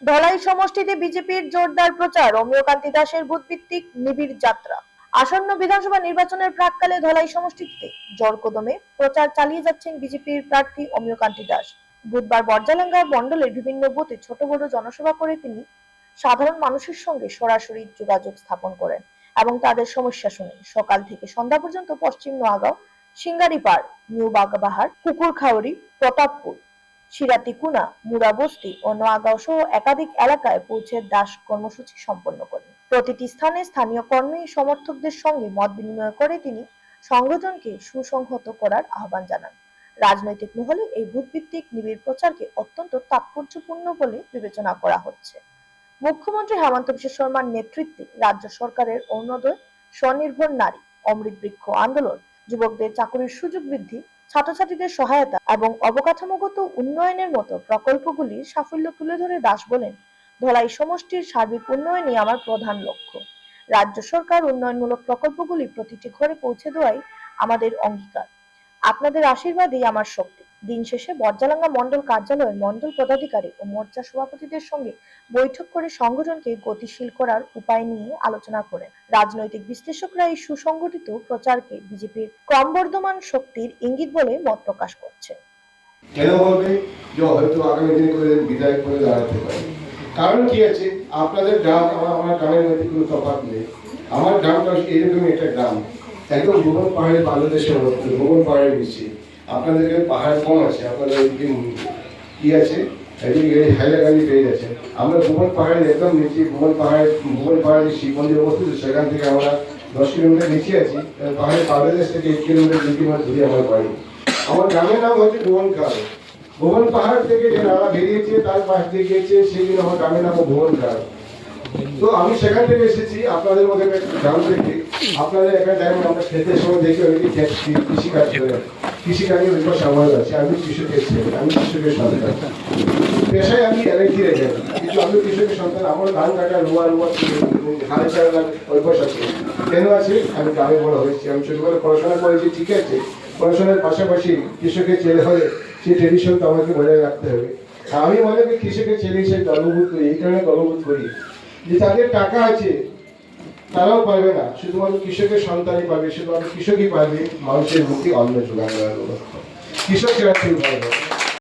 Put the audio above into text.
ধলাই সমষ্টিতে বিজেপির জোরদার প্রচার, অমিয়কান্তি দাসের বুথভিত্তিক নিবিড় যাত্রা। আসন্ন বিধানসভা নির্বাচনের প্রাক্কালে ধলাই সমষ্টিতে জোরকদমে প্রচার চালিয়ে যাচ্ছেন বিজেপির প্রার্থী অমিয়কান্তি দাস। বুধবার বর্জালাঙ্গা মণ্ডলের বিভিন্ন বুথে ছোট বড় জনসভা করে তিনি সাধারণ মানুষের সঙ্গে সরাসরি যোগাযোগ স্থাপন করেন এবং তাদের সমস্যা শুনেন। সকাল থেকে সন্ধ্যা পর্যন্ত পশ্চিম নোয়াগাঁও, সিঙ্গারিপাড়, নিউ বাগাবাহার, কুকুরখাউড়ি, প্রতাপপুর, সিরাতিকুনা, মুরাবস্তি ও নোয়াগাঁও সহ একাধিক এলাকায় পৌঁছে দাস কর্মসূচি সম্পন্ন করেন। প্রতিটি স্থানে স্থানীয় কর্মী সমর্থকদের সঙ্গে মত বিনিময় করে তিনি সংগঠনকে সুসংহত করার আহ্বান জানান। রাজনৈতিক মহলে এই বুথভিত্তিক নিবিড় প্রচারকে অত্যন্ত তাৎপর্যপূর্ণ বলে বিবেচনা করা হচ্ছে। মুখ্যমন্ত্রী হেমন্ত বিশ্ব শর্মার নেতৃত্বে রাজ্য সরকারের অরুণোদয়, স্বনির্ভর নারী, অমৃত বৃক্ষ আন্দোলন, যুবকদের চাকরির সুযোগ বৃদ্ধি, ছাত্রছাত্রীদের সহায়তা এবং অবকাঠামোগত উন্নয়নের মতো প্রকল্পগুলির সাফল্য তুলে ধরে দাস বলেন, ধলাই সমষ্টির সার্বিক উন্নয়নই আমার প্রধান লক্ষ্য। রাজ্য সরকার উন্নয়নমূলক প্রকল্পগুলি প্রতিটি ঘরে পৌঁছে দেওয়াই আমাদের অঙ্গীকার। আপনাদের আশীর্বাদই আমার শক্তি। দিন শেষে বর্জালাঙ্গা মণ্ডল কার্যালয়ে মণ্ডল পদাধিকারী ও মোর্চা সভাপতিদের সঙ্গে বৈঠক করে সংগঠনকে গতিশীল করার উপায় নিয়ে আলোচনা করেন। রাজনৈতিক বিশ্লেষকরা এই সুসংগঠিত প্রচারকে বিজেপির ক্রমবর্ধমান শক্তির ইঙ্গিত বলে মত প্রকাশ করছেন। কেন বলবে যে হয়তো আগামী দিনে করে বিধায়ক করে দাঁড়াতে পারে? কারণ কি আছে, আপনাদের গ্রাম আমার গ্রামের মধ্যে কোনো তফাৎ নেই। আমার গ্রামটা এরকমই একটা গ্রাম, একদম ভুবন পাহাড়ে বাংলাদেশের মধ্যে ভুবন পাহাড়ের নিচে। আপনাদের পাহাড় কম আছে, আপনাদের কি আছে হাইলাকান্দি পেয়ে যাচ্ছে। আমরা ভুবন পাহাড়ের একদম নিচে, ভুবন পাহাড়ের শিব মন্দির অবস্থিত, সেখান থেকে আমরা 10 কিলোমিটার নিচে আছি। পাহাড়ের পাদদেশ থেকে 1 কিলোমিটার 2 কিলোমিটার দূরে আমার বাড়ি। আমার গ্রামের নাম হচ্ছে ভুবন খাল। ভুবন পাহাড় থেকে যে নালা বেরিয়েছে তার পাশ দিয়ে গিয়েছে, সেই জন্য আমার গ্রামের নাম ভুবন খাল। তো আমি সেখান থেকে এসেছি, আপনাদের মধ্যে গ্রাম থেকে। আপনাদের এখানে যেমন আমরা ক্ষেতের সময় দেখি অনেকে কৃষিকাজ করে, কৃষিকাজের উপর সময় আছে। আমি কৃষকের ছেলে, আমি কৃষকের সন্তান, পেশায় আমি এলাকি রেখে, কিন্তু আমি কৃষকের সন্তান। আমার ধান কাটা, রোয়া হাল চালানোর অভ্যাস আছে। কেন আছে? আমি গ্রামে বড় হয়েছি, আমি ছোটবেলায় পড়াশোনা করেছি, ঠিক আছে। পড়াশোনার পাশাপাশি কৃষকের ছেলে হলে সেই ট্রেডিশন তো আমাকে বজায় রাখতে হবে। আমি মনে করি কৃষকের ছেলে হিসেবে গর্ববোধ করি। এই কারণে গর্ববোধ করি যে তাদের টাকা আছে, তারাও পারবে না, শুধুমাত্র কৃষকের সন্তানই পাবে, শুধুমাত্র কৃষকই পারবে মানুষের মুখে অন্ন জোগান দেওয়ার। কৃষক ছাড়া কেউ পারবে না।